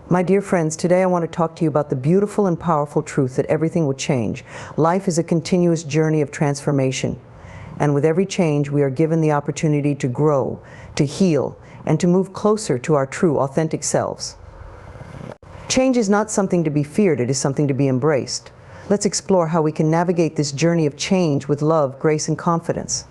My dear friends, today I want to talk to you about the beautiful and powerful truth that everything will change. Life is a continuous journey of transformation. And with every change, we are given the opportunity to grow, to heal, and to move closer to our true, authentic selves. Change is not something to be feared, it is something to be embraced. Let's explore how we can navigate this journey of change with love, grace, and confidence.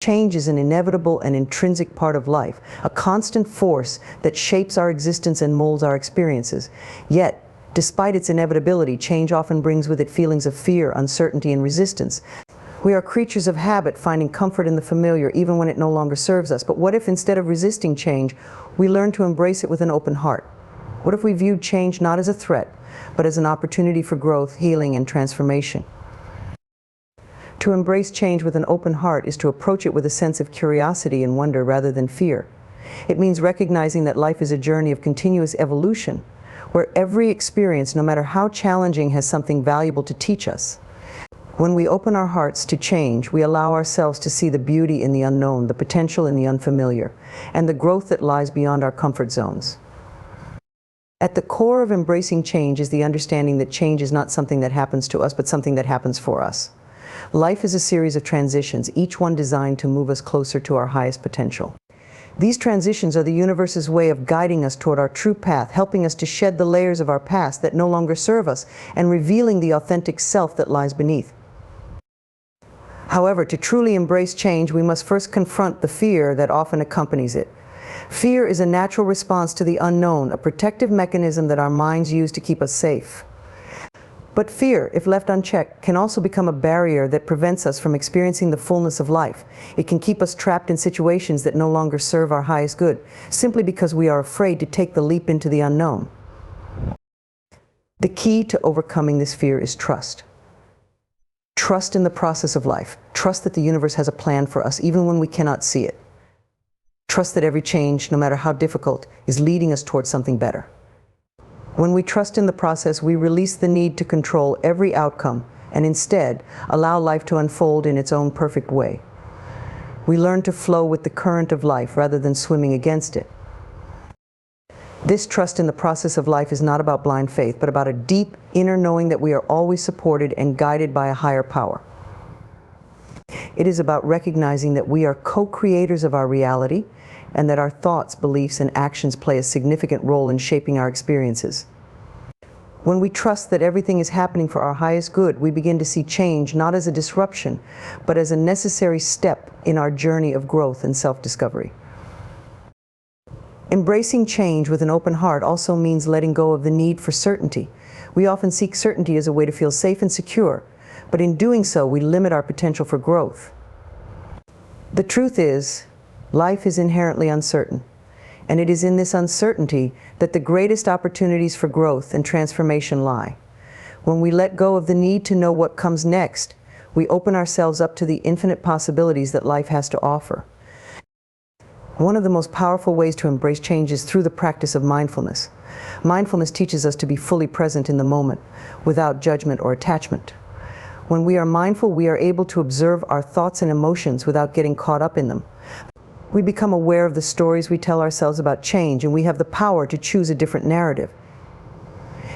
Change is an inevitable and intrinsic part of life, a constant force that shapes our existence and molds our experiences. Yet, despite its inevitability, change often brings with it feelings of fear, uncertainty, and resistance. We are creatures of habit, finding comfort in the familiar even when it no longer serves us. But what if instead of resisting change, we learn to embrace it with an open heart? What if we viewed change not as a threat, but as an opportunity for growth, healing, and transformation? To embrace change with an open heart is to approach it with a sense of curiosity and wonder rather than fear. It means recognizing that life is a journey of continuous evolution, where every experience, no matter how challenging, has something valuable to teach us. When we open our hearts to change, we allow ourselves to see the beauty in the unknown, the potential in the unfamiliar, and the growth that lies beyond our comfort zones. At the core of embracing change is the understanding that change is not something that happens to us, but something that happens for us. Life is a series of transitions, each one designed to move us closer to our highest potential. These transitions are the universe's way of guiding us toward our true path, helping us to shed the layers of our past that no longer serve us, and revealing the authentic self that lies beneath. However, to truly embrace change, we must first confront the fear that often accompanies it. Fear is a natural response to the unknown, a protective mechanism that our minds use to keep us safe. But fear, if left unchecked, can also become a barrier that prevents us from experiencing the fullness of life. It can keep us trapped in situations that no longer serve our highest good, simply because we are afraid to take the leap into the unknown. The key to overcoming this fear is trust. Trust in the process of life. Trust that the universe has a plan for us, even when we cannot see it. Trust that every change, no matter how difficult, is leading us towards something better. When we trust in the process, we release the need to control every outcome and instead allow life to unfold in its own perfect way. We learn to flow with the current of life rather than swimming against it. This trust in the process of life is not about blind faith, but about a deep inner knowing that we are always supported and guided by a higher power. It is about recognizing that we are co-creators of our reality, and that our thoughts, beliefs, and actions play a significant role in shaping our experiences. When we trust that everything is happening for our highest good, we begin to see change not as a disruption, but as a necessary step in our journey of growth and self-discovery. Embracing change with an open heart also means letting go of the need for certainty. We often seek certainty as a way to feel safe and secure, but in doing so, we limit our potential for growth. The truth is, life is inherently uncertain, and it is in this uncertainty that the greatest opportunities for growth and transformation lie. When we let go of the need to know what comes next, we open ourselves up to the infinite possibilities that life has to offer. One of the most powerful ways to embrace change is through the practice of mindfulness. Mindfulness teaches us to be fully present in the moment, without judgment or attachment. When we are mindful, we are able to observe our thoughts and emotions without getting caught up in them. We become aware of the stories we tell ourselves about change, and we have the power to choose a different narrative.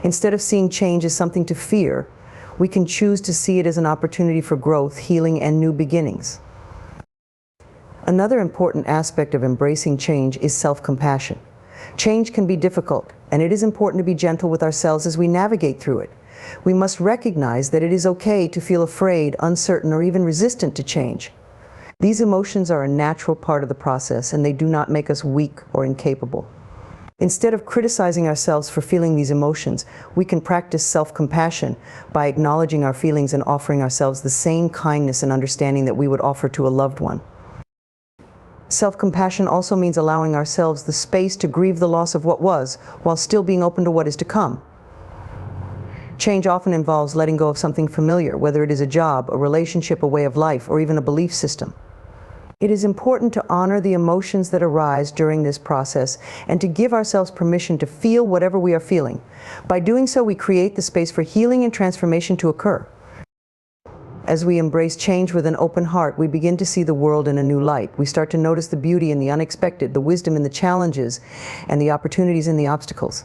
Instead of seeing change as something to fear, we can choose to see it as an opportunity for growth, healing, and new beginnings. Another important aspect of embracing change is self-compassion. Change can be difficult, and it is important to be gentle with ourselves as we navigate through it. We must recognize that it is okay to feel afraid, uncertain, or even resistant to change. These emotions are a natural part of the process, and they do not make us weak or incapable. Instead of criticizing ourselves for feeling these emotions, we can practice self-compassion by acknowledging our feelings and offering ourselves the same kindness and understanding that we would offer to a loved one. Self-compassion also means allowing ourselves the space to grieve the loss of what was, while still being open to what is to come. Change often involves letting go of something familiar, whether it is a job, a relationship, a way of life, or even a belief system. It is important to honor the emotions that arise during this process and to give ourselves permission to feel whatever we are feeling. By doing so, we create the space for healing and transformation to occur. As we embrace change with an open heart, we begin to see the world in a new light. We start to notice the beauty in the unexpected, the wisdom in the challenges, and the opportunities in the obstacles.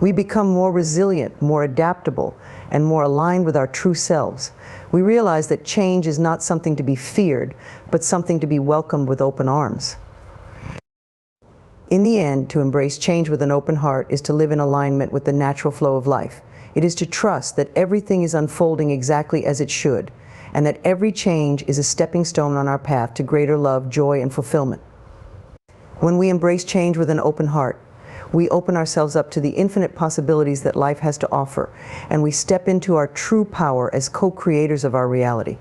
We become more resilient, more adaptable, and more aligned with our true selves. We realize that change is not something to be feared, but something to be welcomed with open arms. In the end, to embrace change with an open heart is to live in alignment with the natural flow of life. It is to trust that everything is unfolding exactly as it should, and that every change is a stepping stone on our path to greater love, joy, and fulfillment. When we embrace change with an open heart, we open ourselves up to the infinite possibilities that life has to offer, and we step into our true power as co-creators of our reality.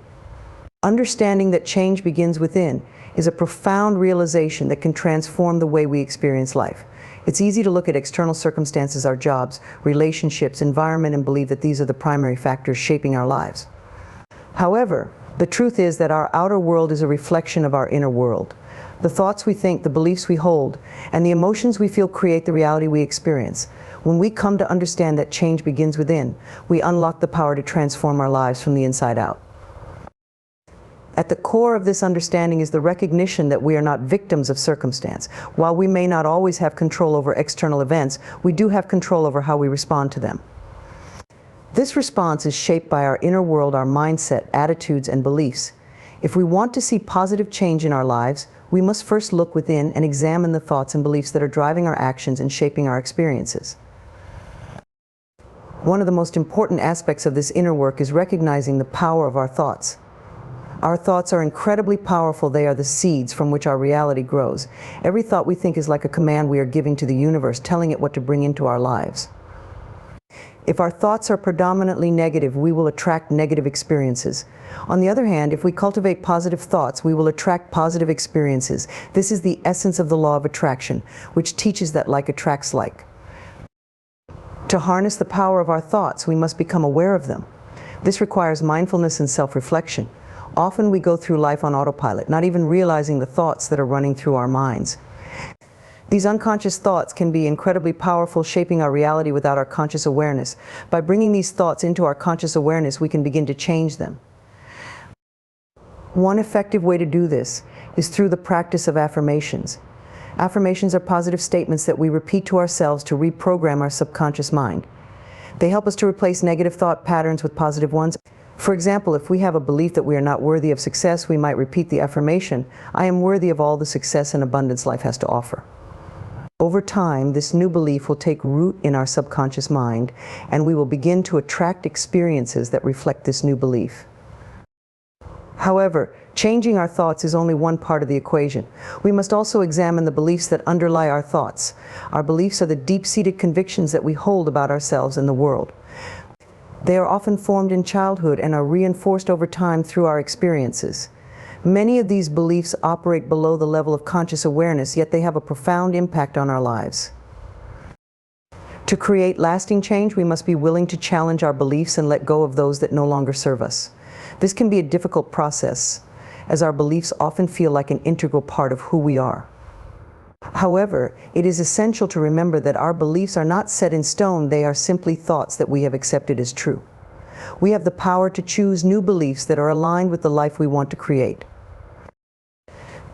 Understanding that change begins within is a profound realization that can transform the way we experience life. It's easy to look at external circumstances, our jobs, relationships, environment, and believe that these are the primary factors shaping our lives. However, the truth is that our outer world is a reflection of our inner world. The thoughts we think, the beliefs we hold, and the emotions we feel create the reality we experience. When we come to understand that change begins within, we unlock the power to transform our lives from the inside out. At the core of this understanding is the recognition that we are not victims of circumstance. While we may not always have control over external events, we do have control over how we respond to them. This response is shaped by our inner world, our mindset, attitudes, and beliefs. If we want to see positive change in our lives, we must first look within and examine the thoughts and beliefs that are driving our actions and shaping our experiences. One of the most important aspects of this inner work is recognizing the power of our thoughts. Our thoughts are incredibly powerful. They are the seeds from which our reality grows. Every thought we think is like a command we are giving to the universe, telling it what to bring into our lives. If our thoughts are predominantly negative, we will attract negative experiences. On the other hand, if we cultivate positive thoughts, we will attract positive experiences. This is the essence of the law of attraction, which teaches that like attracts like. To harness the power of our thoughts, we must become aware of them. This requires mindfulness and self-reflection. Often we go through life on autopilot, not even realizing the thoughts that are running through our minds. These unconscious thoughts can be incredibly powerful, shaping our reality without our conscious awareness. By bringing these thoughts into our conscious awareness, we can begin to change them. One effective way to do this is through the practice of affirmations. Affirmations are positive statements that we repeat to ourselves to reprogram our subconscious mind. They help us to replace negative thought patterns with positive ones. For example, if we have a belief that we are not worthy of success, we might repeat the affirmation, "I am worthy of all the success and abundance life has to offer." Over time, this new belief will take root in our subconscious mind, and we will begin to attract experiences that reflect this new belief. However, changing our thoughts is only one part of the equation. We must also examine the beliefs that underlie our thoughts. Our beliefs are the deep-seated convictions that we hold about ourselves and the world. They are often formed in childhood and are reinforced over time through our experiences. Many of these beliefs operate below the level of conscious awareness, yet they have a profound impact on our lives. To create lasting change, we must be willing to challenge our beliefs and let go of those that no longer serve us. This can be a difficult process, as our beliefs often feel like an integral part of who we are. However, it is essential to remember that our beliefs are not set in stone. They are simply thoughts that we have accepted as true. We have the power to choose new beliefs that are aligned with the life we want to create.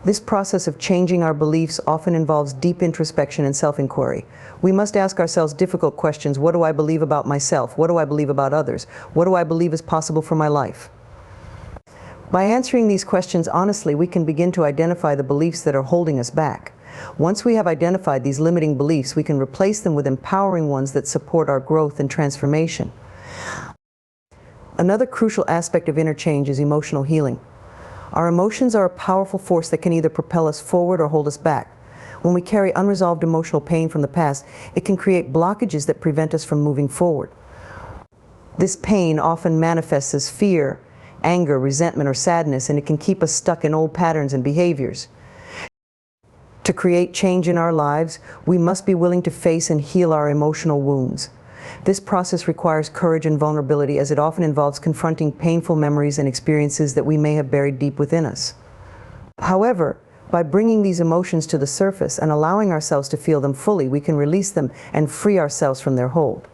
This process of changing our beliefs often involves deep introspection and self-inquiry. We must ask ourselves difficult questions. What do I believe about myself? What do I believe about others? What do I believe is possible for my life? By answering these questions honestly, we can begin to identify the beliefs that are holding us back. Once we have identified these limiting beliefs, we can replace them with empowering ones that support our growth and transformation. Another crucial aspect of inner change is emotional healing. Our emotions are a powerful force that can either propel us forward or hold us back. When we carry unresolved emotional pain from the past, it can create blockages that prevent us from moving forward. This pain often manifests as fear, anger, resentment, or sadness, and it can keep us stuck in old patterns and behaviors. To create change in our lives, we must be willing to face and heal our emotional wounds. This process requires courage and vulnerability, as it often involves confronting painful memories and experiences that we may have buried deep within us. However, by bringing these emotions to the surface and allowing ourselves to feel them fully, we can release them and free ourselves from their hold.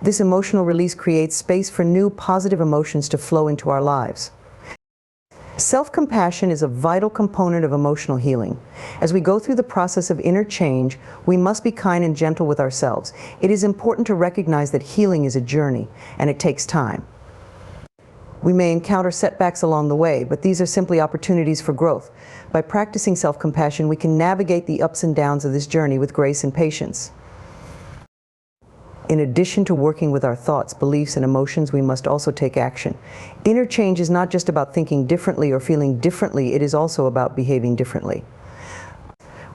This emotional release creates space for new, positive emotions to flow into our lives. Self-compassion is a vital component of emotional healing. As we go through the process of inner change, we must be kind and gentle with ourselves. It is important to recognize that healing is a journey, and it takes time. We may encounter setbacks along the way, but these are simply opportunities for growth. By practicing self-compassion, we can navigate the ups and downs of this journey with grace and patience. In addition to working with our thoughts, beliefs, and emotions, we must also take action. Inner change is not just about thinking differently or feeling differently, it is also about behaving differently.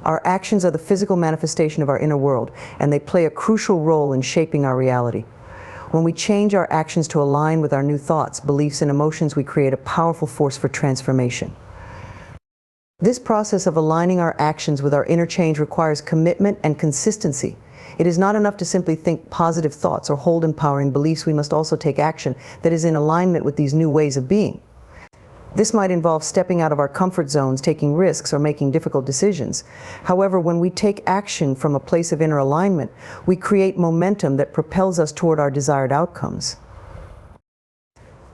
Our actions are the physical manifestation of our inner world, and they play a crucial role in shaping our reality. When we change our actions to align with our new thoughts, beliefs, and emotions, we create a powerful force for transformation. This process of aligning our actions with our inner change requires commitment and consistency. It is not enough to simply think positive thoughts or hold empowering beliefs. We must also take action that is in alignment with these new ways of being. This might involve stepping out of our comfort zones, taking risks, or making difficult decisions. However, when we take action from a place of inner alignment, we create momentum that propels us toward our desired outcomes.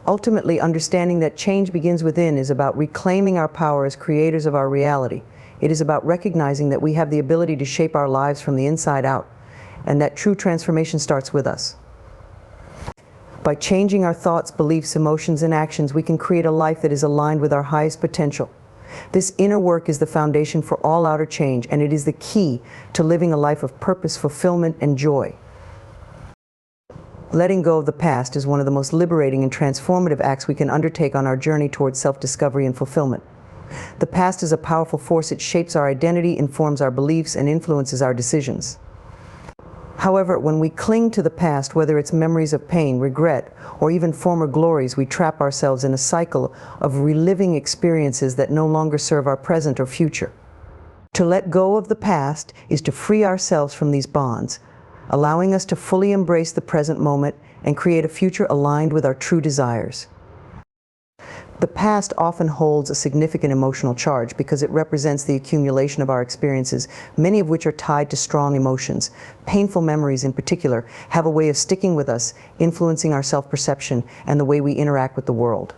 Ultimately, understanding that change begins within is about reclaiming our power as creators of our reality. It is about recognizing that we have the ability to shape our lives from the inside out, and that true transformation starts with us. By changing our thoughts, beliefs, emotions, and actions, we can create a life that is aligned with our highest potential. This inner work is the foundation for all outer change, and it is the key to living a life of purpose, fulfillment, and joy. Letting go of the past is one of the most liberating and transformative acts we can undertake on our journey towards self-discovery and fulfillment. The past is a powerful force. It shapes our identity, informs our beliefs, and influences our decisions. However, when we cling to the past, whether it's memories of pain, regret, or even former glories, we trap ourselves in a cycle of reliving experiences that no longer serve our present or future. To let go of the past is to free ourselves from these bonds, allowing us to fully embrace the present moment and create a future aligned with our true desires. The past often holds a significant emotional charge because it represents the accumulation of our experiences, many of which are tied to strong emotions. Painful memories in particular have a way of sticking with us, influencing our self-perception and the way we interact with the world.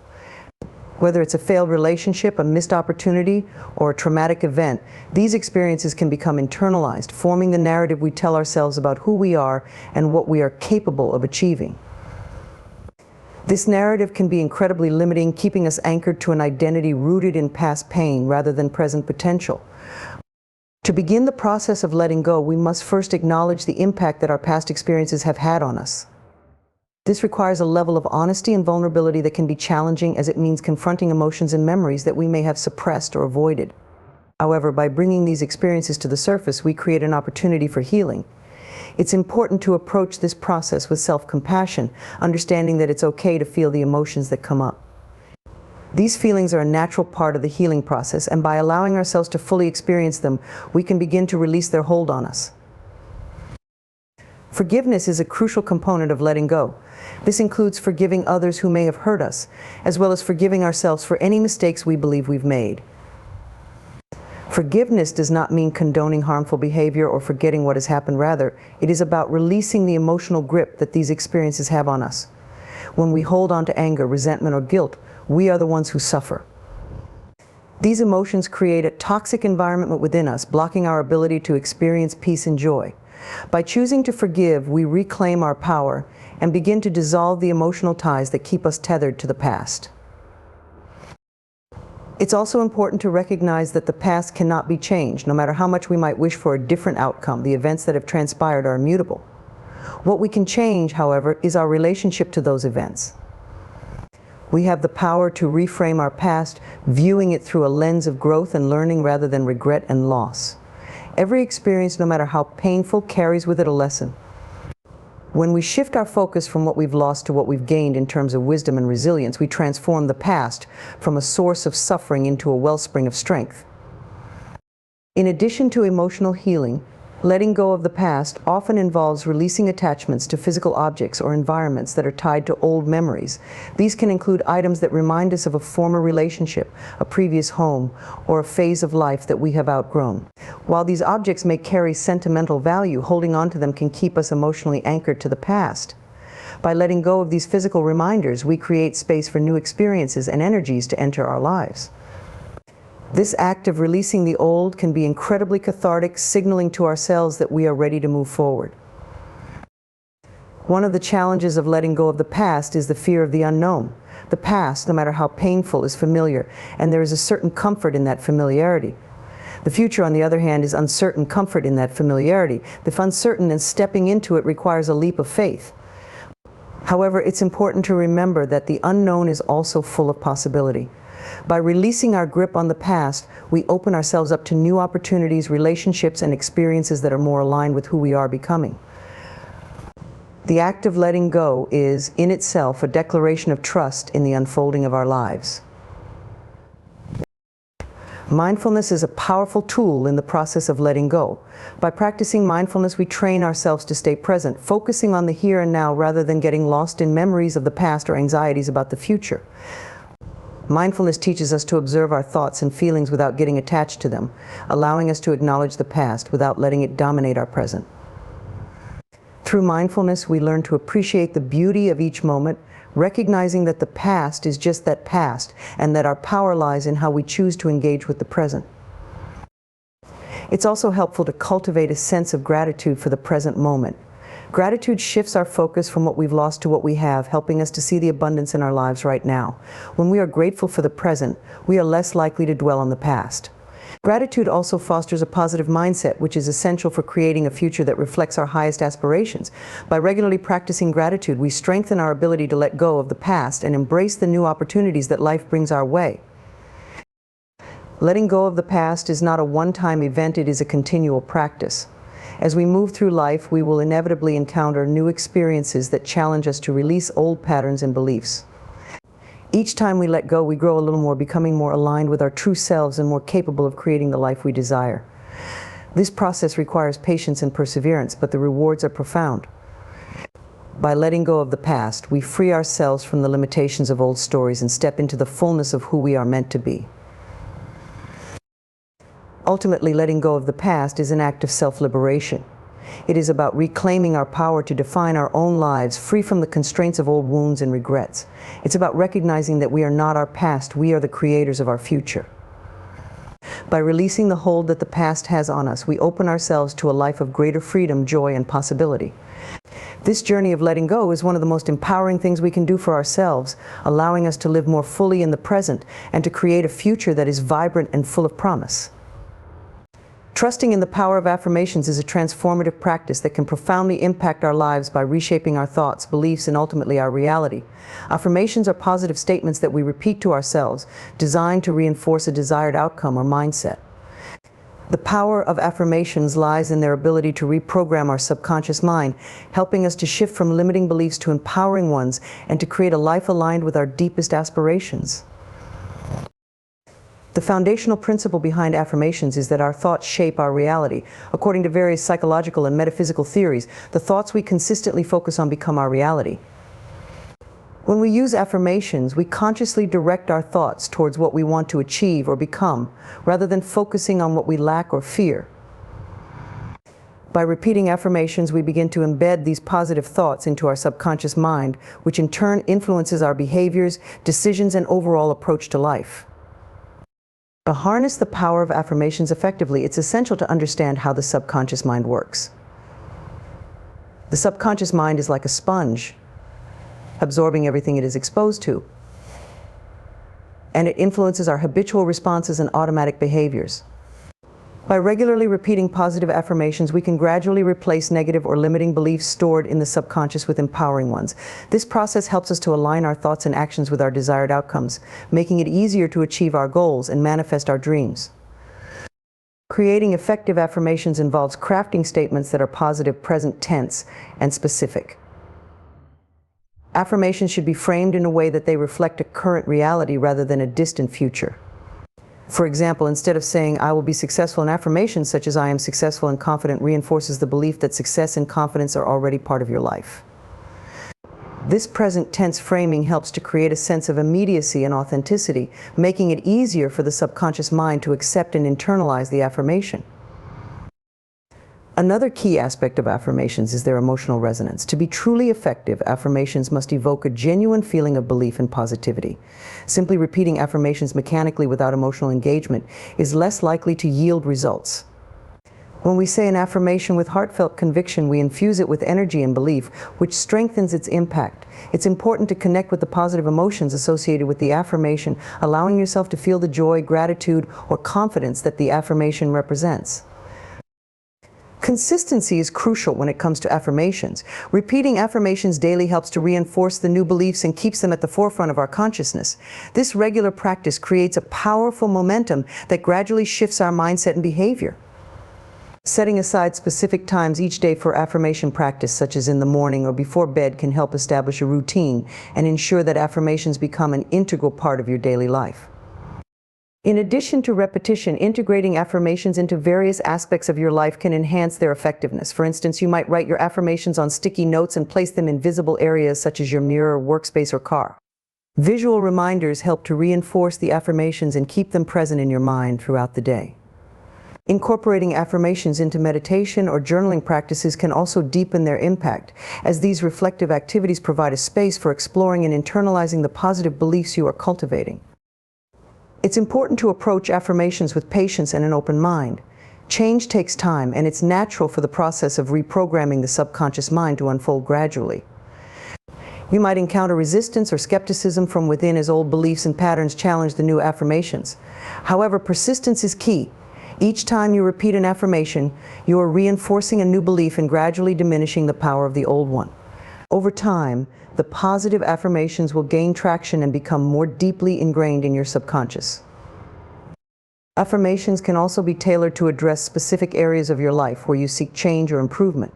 Whether it's a failed relationship, a missed opportunity, or a traumatic event, these experiences can become internalized, forming the narrative we tell ourselves about who we are and what we are capable of achieving. This narrative can be incredibly limiting, keeping us anchored to an identity rooted in past pain rather than present potential. To begin the process of letting go, we must first acknowledge the impact that our past experiences have had on us. This requires a level of honesty and vulnerability that can be challenging, as it means confronting emotions and memories that we may have suppressed or avoided. However, by bringing these experiences to the surface, we create an opportunity for healing. It's important to approach this process with self-compassion, understanding that it's okay to feel the emotions that come up. These feelings are a natural part of the healing process, and by allowing ourselves to fully experience them, we can begin to release their hold on us. Forgiveness is a crucial component of letting go. This includes forgiving others who may have hurt us, as well as forgiving ourselves for any mistakes we believe we've made. Forgiveness does not mean condoning harmful behavior or forgetting what has happened. Rather, it is about releasing the emotional grip that these experiences have on us. When we hold on to anger, resentment, or guilt, we are the ones who suffer. These emotions create a toxic environment within us, blocking our ability to experience peace and joy. By choosing to forgive, we reclaim our power and begin to dissolve the emotional ties that keep us tethered to the past. It's also important to recognize that the past cannot be changed. No matter how much we might wish for a different outcome, the events that have transpired are immutable. What we can change, however, is our relationship to those events. We have the power to reframe our past, viewing it through a lens of growth and learning rather than regret and loss. Every experience, no matter how painful, carries with it a lesson. When we shift our focus from what we've lost to what we've gained in terms of wisdom and resilience, we transform the past from a source of suffering into a wellspring of strength. In addition to emotional healing, letting go of the past often involves releasing attachments to physical objects or environments that are tied to old memories. These can include items that remind us of a former relationship, a previous home, or a phase of life that we have outgrown. While these objects may carry sentimental value, holding on to them can keep us emotionally anchored to the past. By letting go of these physical reminders, we create space for new experiences and energies to enter our lives. This act of releasing the old can be incredibly cathartic, signaling to ourselves that we are ready to move forward. One of the challenges of letting go of the past is the fear of the unknown. The past, no matter how painful, is familiar, and there is a certain comfort in that familiarity. The future, on the other hand, is uncertain comfort in that familiarity. If uncertain, and stepping into it requires a leap of faith. However, it's important to remember that the unknown is also full of possibility. By releasing our grip on the past, we open ourselves up to new opportunities, relationships, and experiences that are more aligned with who we are becoming. The act of letting go is, in itself, a declaration of trust in the unfolding of our lives. Mindfulness is a powerful tool in the process of letting go. By practicing mindfulness, we train ourselves to stay present, focusing on the here and now rather than getting lost in memories of the past or anxieties about the future. Mindfulness teaches us to observe our thoughts and feelings without getting attached to them, allowing us to acknowledge the past without letting it dominate our present. Through mindfulness, we learn to appreciate the beauty of each moment, recognizing that the past is just that past, and that our power lies in how we choose to engage with the present. It's also helpful to cultivate a sense of gratitude for the present moment. Gratitude shifts our focus from what we've lost to what we have, helping us to see the abundance in our lives right now. When we are grateful for the present, we are less likely to dwell on the past. Gratitude also fosters a positive mindset, which is essential for creating a future that reflects our highest aspirations. By regularly practicing gratitude, we strengthen our ability to let go of the past and embrace the new opportunities that life brings our way. Letting go of the past is not a one-time event, it is a continual practice. As we move through life, we will inevitably encounter new experiences that challenge us to release old patterns and beliefs. Each time we let go, we grow a little more, becoming more aligned with our true selves and more capable of creating the life we desire. This process requires patience and perseverance, but the rewards are profound. By letting go of the past, we free ourselves from the limitations of old stories and step into the fullness of who we are meant to be. Ultimately, letting go of the past is an act of self-liberation. It is about reclaiming our power to define our own lives, free from the constraints of old wounds and regrets. It's about recognizing that we are not our past, we are the creators of our future. By releasing the hold that the past has on us, we open ourselves to a life of greater freedom, joy, and possibility. This journey of letting go is one of the most empowering things we can do for ourselves, allowing us to live more fully in the present and to create a future that is vibrant and full of promise. Trusting in the power of affirmations is a transformative practice that can profoundly impact our lives by reshaping our thoughts, beliefs, and ultimately our reality. Affirmations are positive statements that we repeat to ourselves, designed to reinforce a desired outcome or mindset. The power of affirmations lies in their ability to reprogram our subconscious mind, helping us to shift from limiting beliefs to empowering ones and to create a life aligned with our deepest aspirations. The foundational principle behind affirmations is that our thoughts shape our reality. According to various psychological and metaphysical theories, the thoughts we consistently focus on become our reality. When we use affirmations, we consciously direct our thoughts towards what we want to achieve or become, rather than focusing on what we lack or fear. By repeating affirmations, we begin to embed these positive thoughts into our subconscious mind, which in turn influences our behaviors, decisions, and overall approach to life. To harness the power of affirmations effectively, it's essential to understand how the subconscious mind works. The subconscious mind is like a sponge, absorbing everything it is exposed to, and it influences our habitual responses and automatic behaviors. By regularly repeating positive affirmations, we can gradually replace negative or limiting beliefs stored in the subconscious with empowering ones. This process helps us to align our thoughts and actions with our desired outcomes, making it easier to achieve our goals and manifest our dreams. Creating effective affirmations involves crafting statements that are positive, present tense, and specific. Affirmations should be framed in a way that they reflect a current reality rather than a distant future. For example, instead of saying, "I will be successful," an affirmation such as "I am successful and confident" reinforces the belief that success and confidence are already part of your life. This present tense framing helps to create a sense of immediacy and authenticity, making it easier for the subconscious mind to accept and internalize the affirmation. Another key aspect of affirmations is their emotional resonance. To be truly effective, affirmations must evoke a genuine feeling of belief and positivity. Simply repeating affirmations mechanically without emotional engagement is less likely to yield results. When we say an affirmation with heartfelt conviction, we infuse it with energy and belief, which strengthens its impact. It's important to connect with the positive emotions associated with the affirmation, allowing yourself to feel the joy, gratitude, or confidence that the affirmation represents. Consistency is crucial when it comes to affirmations. Repeating affirmations daily helps to reinforce the new beliefs and keeps them at the forefront of our consciousness. This regular practice creates a powerful momentum that gradually shifts our mindset and behavior. Setting aside specific times each day for affirmation practice, such as in the morning or before bed, can help establish a routine and ensure that affirmations become an integral part of your daily life. In addition to repetition, integrating affirmations into various aspects of your life can enhance their effectiveness. For instance, you might write your affirmations on sticky notes and place them in visible areas such as your mirror, workspace, or car. Visual reminders help to reinforce the affirmations and keep them present in your mind throughout the day. Incorporating affirmations into meditation or journaling practices can also deepen their impact, as these reflective activities provide a space for exploring and internalizing the positive beliefs you are cultivating. It's important to approach affirmations with patience and an open mind. Change takes time, and it's natural for the process of reprogramming the subconscious mind to unfold gradually. You might encounter resistance or skepticism from within as old beliefs and patterns challenge the new affirmations. However, persistence is key. Each time you repeat an affirmation, you are reinforcing a new belief and gradually diminishing the power of the old one. Over time, the positive affirmations will gain traction and become more deeply ingrained in your subconscious. Affirmations can also be tailored to address specific areas of your life where you seek change or improvement.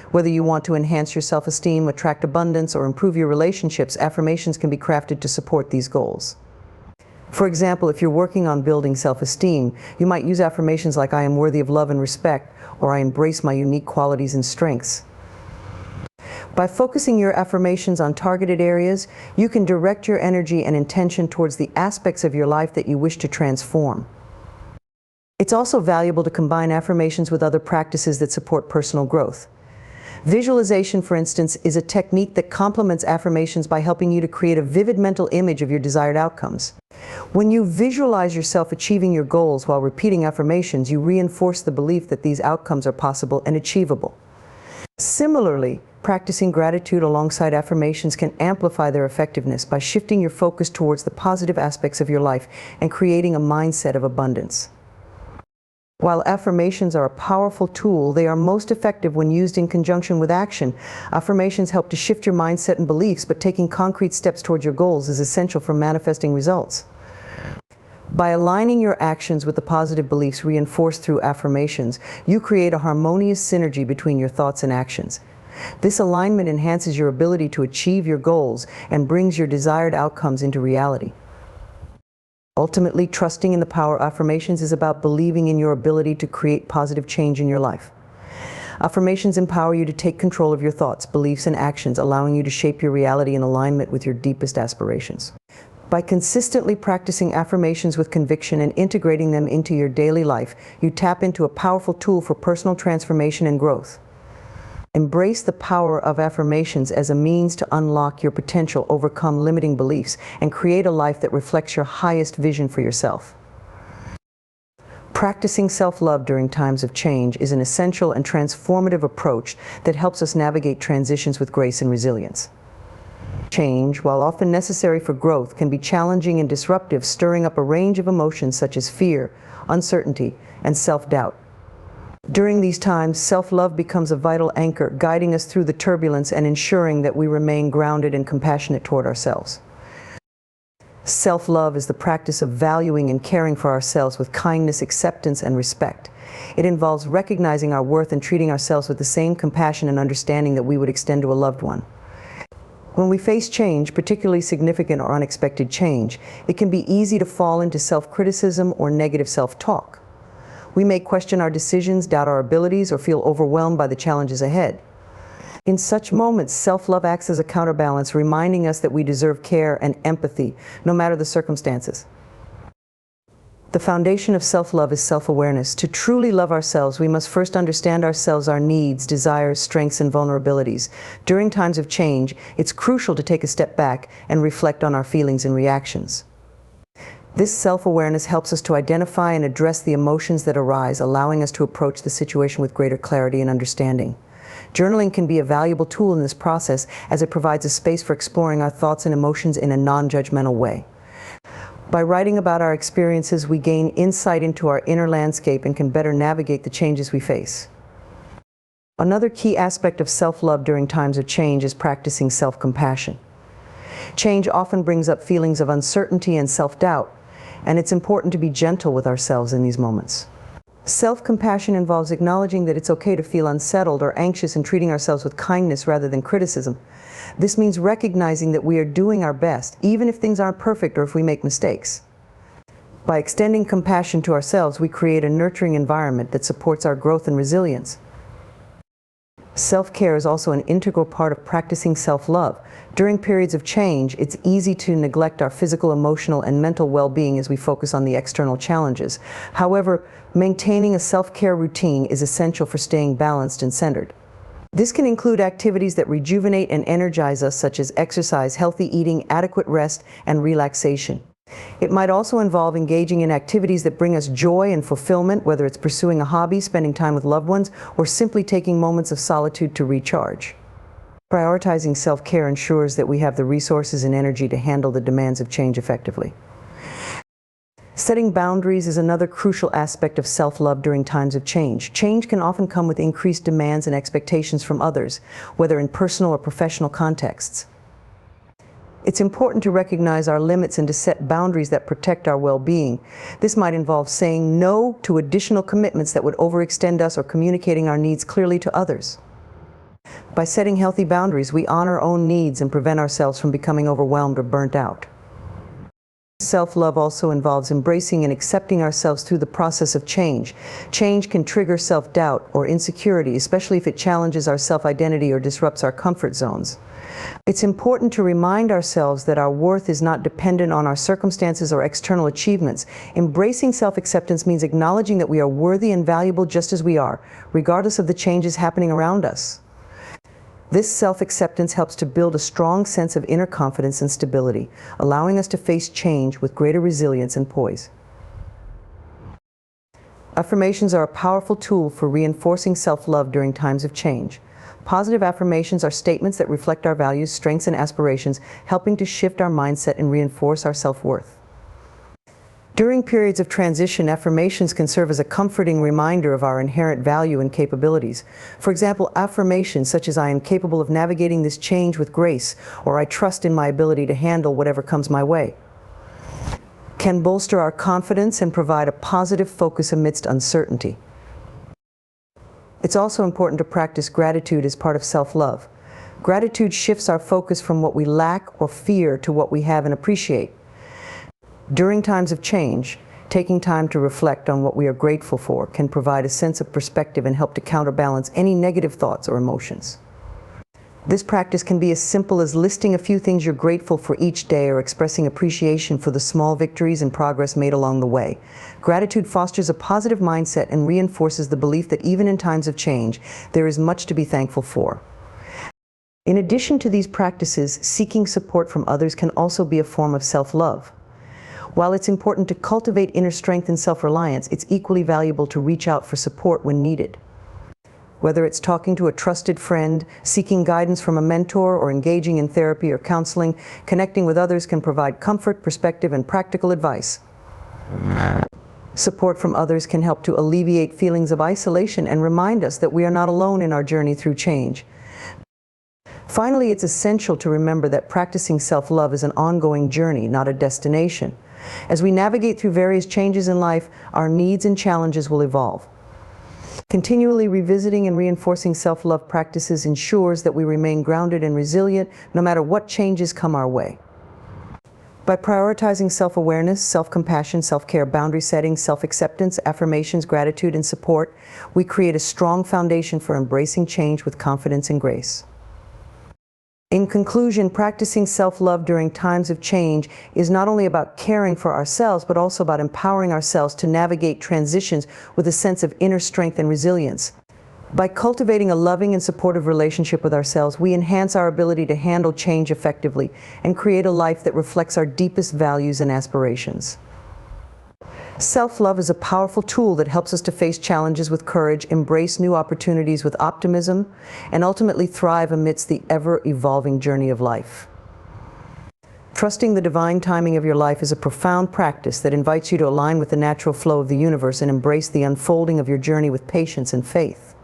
Whether you want to enhance your self-esteem, attract abundance, or improve your relationships, affirmations can be crafted to support these goals. For example, if you're working on building self-esteem, you might use affirmations like "I am worthy of love and respect," or "I embrace my unique qualities and strengths." By focusing your affirmations on targeted areas, you can direct your energy and intention towards the aspects of your life that you wish to transform. It's also valuable to combine affirmations with other practices that support personal growth. Visualization, for instance, is a technique that complements affirmations by helping you to create a vivid mental image of your desired outcomes. When you visualize yourself achieving your goals while repeating affirmations, you reinforce the belief that these outcomes are possible and achievable. Similarly, practicing gratitude alongside affirmations can amplify their effectiveness by shifting your focus towards the positive aspects of your life and creating a mindset of abundance. While affirmations are a powerful tool, they are most effective when used in conjunction with action. Affirmations help to shift your mindset and beliefs, but taking concrete steps towards your goals is essential for manifesting results. By aligning your actions with the positive beliefs reinforced through affirmations, you create a harmonious synergy between your thoughts and actions. This alignment enhances your ability to achieve your goals and brings your desired outcomes into reality. Ultimately, trusting in the power of affirmations is about believing in your ability to create positive change in your life. Affirmations empower you to take control of your thoughts, beliefs, and actions, allowing you to shape your reality in alignment with your deepest aspirations. By consistently practicing affirmations with conviction and integrating them into your daily life, you tap into a powerful tool for personal transformation and growth. Embrace the power of affirmations as a means to unlock your potential, overcome limiting beliefs, and create a life that reflects your highest vision for yourself. Practicing self-love during times of change is an essential and transformative approach that helps us navigate transitions with grace and resilience. Change, while often necessary for growth, can be challenging and disruptive, stirring up a range of emotions such as fear, uncertainty, and self-doubt. During these times, self-love becomes a vital anchor, guiding us through the turbulence and ensuring that we remain grounded and compassionate toward ourselves. Self-love is the practice of valuing and caring for ourselves with kindness, acceptance, and respect. It involves recognizing our worth and treating ourselves with the same compassion and understanding that we would extend to a loved one. When we face change, particularly significant or unexpected change, it can be easy to fall into self-criticism or negative self-talk. We may question our decisions, doubt our abilities, or feel overwhelmed by the challenges ahead. In such moments, self-love acts as a counterbalance, reminding us that we deserve care and empathy, no matter the circumstances. The foundation of self-love is self-awareness. To truly love ourselves, we must first understand ourselves, our needs, desires, strengths, and vulnerabilities. During times of change, it's crucial to take a step back and reflect on our feelings and reactions. This self-awareness helps us to identify and address the emotions that arise, allowing us to approach the situation with greater clarity and understanding. Journaling can be a valuable tool in this process, as it provides a space for exploring our thoughts and emotions in a non-judgmental way. By writing about our experiences, we gain insight into our inner landscape and can better navigate the changes we face. Another key aspect of self-love during times of change is practicing self-compassion. Change often brings up feelings of uncertainty and self-doubt, and it's important to be gentle with ourselves in these moments. Self-compassion involves acknowledging that it's okay to feel unsettled or anxious and treating ourselves with kindness rather than criticism. This means recognizing that we are doing our best, even if things aren't perfect or if we make mistakes. By extending compassion to ourselves, we create a nurturing environment that supports our growth and resilience. Self-care is also an integral part of practicing self-love. During periods of change, it's easy to neglect our physical, emotional, and mental well-being as we focus on the external challenges. However, maintaining a self-care routine is essential for staying balanced and centered. This can include activities that rejuvenate and energize us, such as exercise, healthy eating, adequate rest, and relaxation. It might also involve engaging in activities that bring us joy and fulfillment, whether it's pursuing a hobby, spending time with loved ones, or simply taking moments of solitude to recharge. Prioritizing self-care ensures that we have the resources and energy to handle the demands of change effectively. Setting boundaries is another crucial aspect of self-love during times of change. Change can often come with increased demands and expectations from others, whether in personal or professional contexts. It's important to recognize our limits and to set boundaries that protect our well-being. This might involve saying no to additional commitments that would overextend us or communicating our needs clearly to others. By setting healthy boundaries, we honor our own needs and prevent ourselves from becoming overwhelmed or burnt out. Self-love also involves embracing and accepting ourselves through the process of change. Change can trigger self-doubt or insecurity, especially if it challenges our self-identity or disrupts our comfort zones. It's important to remind ourselves that our worth is not dependent on our circumstances or external achievements. Embracing self-acceptance means acknowledging that we are worthy and valuable just as we are, regardless of the changes happening around us. This self-acceptance helps to build a strong sense of inner confidence and stability, allowing us to face change with greater resilience and poise. Affirmations are a powerful tool for reinforcing self-love during times of change. Positive affirmations are statements that reflect our values, strengths, and aspirations, helping to shift our mindset and reinforce our self-worth. During periods of transition, affirmations can serve as a comforting reminder of our inherent value and capabilities. For example, affirmations such as "I am capable of navigating this change with grace," or "I trust in my ability to handle whatever comes my way," can bolster our confidence and provide a positive focus amidst uncertainty. It's also important to practice gratitude as part of self-love. Gratitude shifts our focus from what we lack or fear to what we have and appreciate. During times of change, taking time to reflect on what we are grateful for can provide a sense of perspective and help to counterbalance any negative thoughts or emotions. This practice can be as simple as listing a few things you're grateful for each day or expressing appreciation for the small victories and progress made along the way. Gratitude fosters a positive mindset and reinforces the belief that even in times of change, there is much to be thankful for. In addition to these practices, seeking support from others can also be a form of self-love. While it's important to cultivate inner strength and self-reliance, it's equally valuable to reach out for support when needed. Whether it's talking to a trusted friend, seeking guidance from a mentor, or engaging in therapy or counseling, connecting with others can provide comfort, perspective, and practical advice. Support from others can help to alleviate feelings of isolation and remind us that we are not alone in our journey through change. Finally, it's essential to remember that practicing self-love is an ongoing journey, not a destination. As we navigate through various changes in life, our needs and challenges will evolve. Continually revisiting and reinforcing self-love practices ensures that we remain grounded and resilient no matter what changes come our way. By prioritizing self-awareness, self-compassion, self-care, boundary setting, self-acceptance, affirmations, gratitude, and support, we create a strong foundation for embracing change with confidence and grace. In conclusion, practicing self-love during times of change is not only about caring for ourselves, but also about empowering ourselves to navigate transitions with a sense of inner strength and resilience. By cultivating a loving and supportive relationship with ourselves, we enhance our ability to handle change effectively and create a life that reflects our deepest values and aspirations. Self-love is a powerful tool that helps us to face challenges with courage, embrace new opportunities with optimism, and ultimately thrive amidst the ever-evolving journey of life. Trusting the divine timing of your life is a profound practice that invites you to align with the natural flow of the universe and embrace the unfolding of your journey with patience and faith.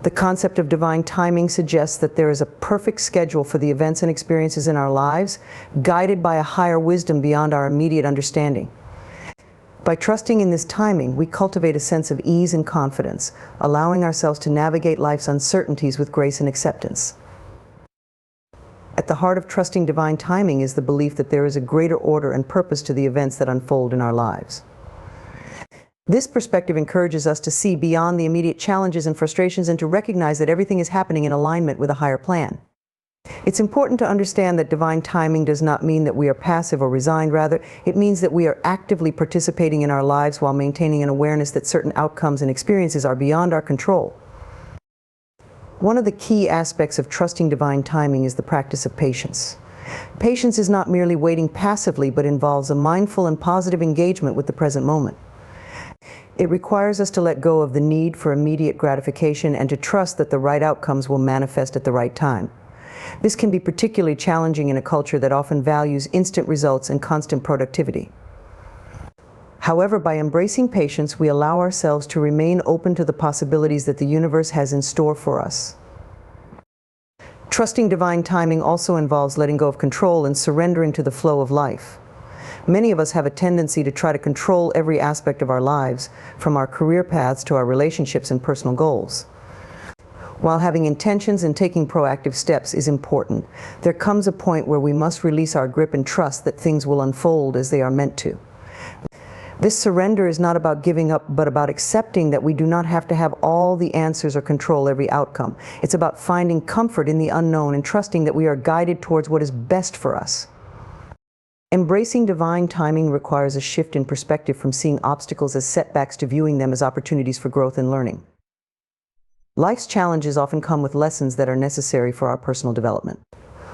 The concept of divine timing suggests that there is a perfect schedule for the events and experiences in our lives, guided by a higher wisdom beyond our immediate understanding. By trusting in this timing, we cultivate a sense of ease and confidence, allowing ourselves to navigate life's uncertainties with grace and acceptance. At the heart of trusting divine timing is the belief that there is a greater order and purpose to the events that unfold in our lives. This perspective encourages us to see beyond the immediate challenges and frustrations and to recognize that everything is happening in alignment with a higher plan. It's important to understand that divine timing does not mean that we are passive or resigned. Rather, it means that we are actively participating in our lives while maintaining an awareness that certain outcomes and experiences are beyond our control. One of the key aspects of trusting divine timing is the practice of patience. Patience is not merely waiting passively, but involves a mindful and positive engagement with the present moment. It requires us to let go of the need for immediate gratification and to trust that the right outcomes will manifest at the right time. This can be particularly challenging in a culture that often values instant results and constant productivity. However, by embracing patience, we allow ourselves to remain open to the possibilities that the universe has in store for us. Trusting divine timing also involves letting go of control and surrendering to the flow of life. Many of us have a tendency to try to control every aspect of our lives, from our career paths to our relationships and personal goals. While having intentions and taking proactive steps is important, there comes a point where we must release our grip and trust that things will unfold as they are meant to. This surrender is not about giving up, but about accepting that we do not have to have all the answers or control every outcome. It's about finding comfort in the unknown and trusting that we are guided towards what is best for us. Embracing divine timing requires a shift in perspective from seeing obstacles as setbacks to viewing them as opportunities for growth and learning. Life's challenges often come with lessons that are necessary for our personal development.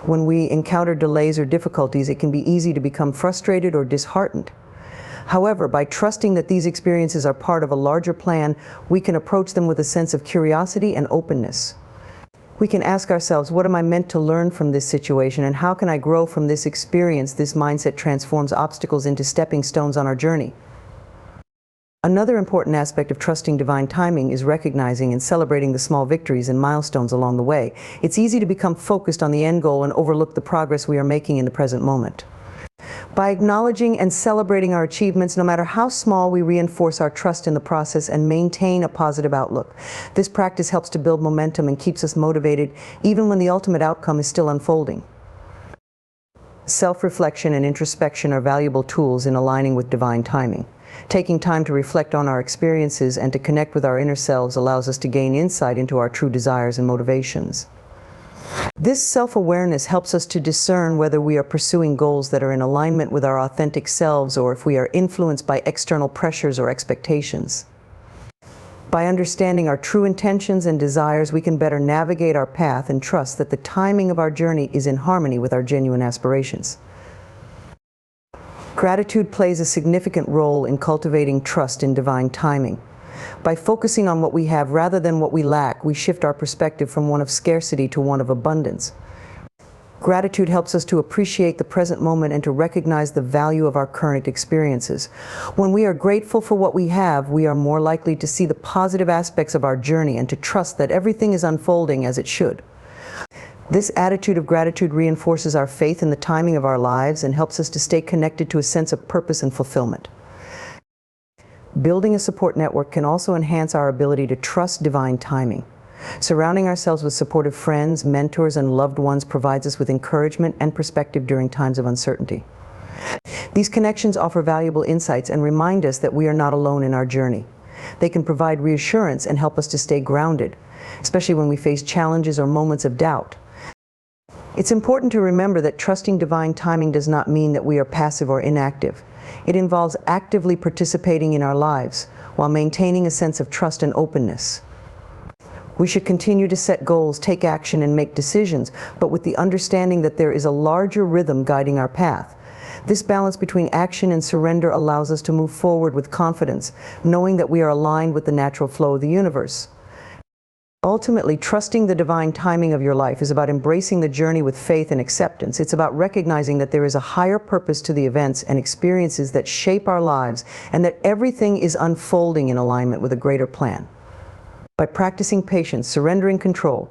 When we encounter delays or difficulties, it can be easy to become frustrated or disheartened. However, by trusting that these experiences are part of a larger plan, we can approach them with a sense of curiosity and openness. We can ask ourselves, what am I meant to learn from this situation, and how can I grow from this experience? This mindset transforms obstacles into stepping stones on our journey. Another important aspect of trusting divine timing is recognizing and celebrating the small victories and milestones along the way. It's easy to become focused on the end goal and overlook the progress we are making in the present moment. By acknowledging and celebrating our achievements, no matter how small, we reinforce our trust in the process and maintain a positive outlook. This practice helps to build momentum and keeps us motivated even when the ultimate outcome is still unfolding. Self-reflection and introspection are valuable tools in aligning with divine timing. Taking time to reflect on our experiences and to connect with our inner selves allows us to gain insight into our true desires and motivations. This self-awareness helps us to discern whether we are pursuing goals that are in alignment with our authentic selves or if we are influenced by external pressures or expectations. By understanding our true intentions and desires, we can better navigate our path and trust that the timing of our journey is in harmony with our genuine aspirations. Gratitude plays a significant role in cultivating trust in divine timing. By focusing on what we have rather than what we lack, we shift our perspective from one of scarcity to one of abundance. Gratitude helps us to appreciate the present moment and to recognize the value of our current experiences. When we are grateful for what we have, we are more likely to see the positive aspects of our journey and to trust that everything is unfolding as it should. This attitude of gratitude reinforces our faith in the timing of our lives and helps us to stay connected to a sense of purpose and fulfillment. Building a support network can also enhance our ability to trust divine timing. Surrounding ourselves with supportive friends, mentors, and loved ones provides us with encouragement and perspective during times of uncertainty. These connections offer valuable insights and remind us that we are not alone in our journey. They can provide reassurance and help us to stay grounded, especially when we face challenges or moments of doubt. It's important to remember that trusting divine timing does not mean that we are passive or inactive. It involves actively participating in our lives while maintaining a sense of trust and openness. We should continue to set goals, take action, and make decisions, but with the understanding that there is a larger rhythm guiding our path. This balance between action and surrender allows us to move forward with confidence, knowing that we are aligned with the natural flow of the universe. Ultimately, trusting the divine timing of your life is about embracing the journey with faith and acceptance. It's about recognizing that there is a higher purpose to the events and experiences that shape our lives, and that everything is unfolding in alignment with a greater plan. By practicing patience, surrendering control,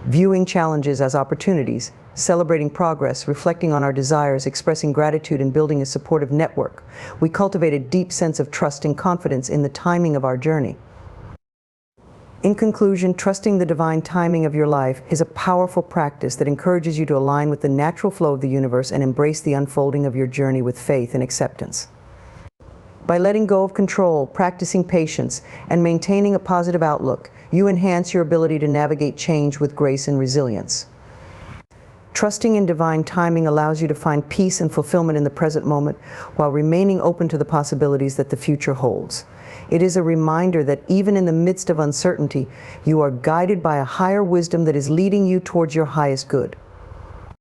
viewing challenges as opportunities, celebrating progress, reflecting on our desires, expressing gratitude, and building a supportive network, we cultivate a deep sense of trust and confidence in the timing of our journey. In conclusion, trusting the divine timing of your life is a powerful practice that encourages you to align with the natural flow of the universe and embrace the unfolding of your journey with faith and acceptance. By letting go of control, practicing patience, and maintaining a positive outlook, you enhance your ability to navigate change with grace and resilience. Trusting in divine timing allows you to find peace and fulfillment in the present moment while remaining open to the possibilities that the future holds. It is a reminder that even in the midst of uncertainty, you are guided by a higher wisdom that is leading you towards your highest good.